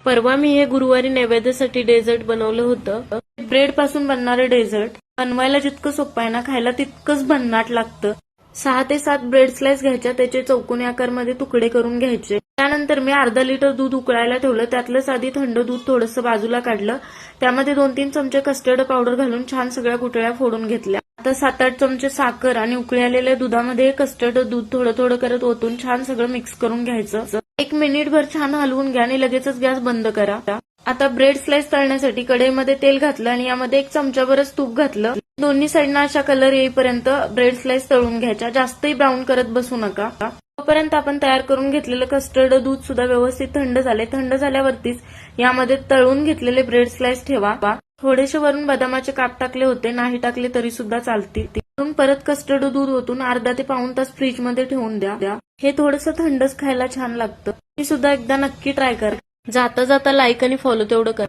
परवा मी हे गुरुवारी नैवेद्यासाठी डेझर्ट बनवलं होतं. ब्रेड पासून बनणारे डेझर्ट बनवायला जितकं सोपं आहे ना, खायला तितकंच भन्नाट लागतं. 6 ते 7 ब्रेड स्लाइस घ्यायच्या, त्याचे चौकोनी आकारमध्ये तुकडे करून घ्यायचे. त्यानंतर मी अर्धा लिटर दूध उकळायला ठेवलं. त्यातलंच आधी थंड दूध थोडंसं बाजूला काढलं. त्यामध्ये 2-3 चमचे कस्टर्ड पावडर घालून छान सगळ्या गुठळ्या फोडून घेतल्या. आता 7-8 चमचे साखर आणि उकळी आलेल्या दुधामध्ये कस्टर्ड दूध थोडं थोडं करत ओतून छान सगळं मिक्स करून घ्यायचं. 1 मिनिटभर छान हलवून घ्या आणि लगेचच गॅस बंद करा. आता ब्रेड स्लाइस तळण्यासाठी कढईमध्ये तेल घातलं आणि यामध्ये 1 चमचाभरच तूप घातलं. दोन्ही साईडना अशा कलर येईपर्यंत ब्रेड स्लाइस तळून घ्यायच्या. जास्तही ब्राऊन करत बसू नका. तोपर्यंत आपण तयार करून घेतलेलं कस्टर्ड दूध सुद्धा व्यवस्थित थंड झाले. थंड झाल्यावरतीच यामध्ये तळून घेतलेले ब्रेड स्लाइस ठेवा. थोडेसे वरून बदामाचे काप टाकले होते, नाही टाकले तरी सुद्धा चालतील. परत कस्टर्ड दूध ओतून अर्धा ते पाऊण तास फ्रीज मध्ये ठेवून द्या. हे थोडंसं थंडच खायला छान लागतं. मी सुद्धा एकदा नक्की ट्राय करा. जाता जाता लाईक आणि फॉलो तेवढं करा.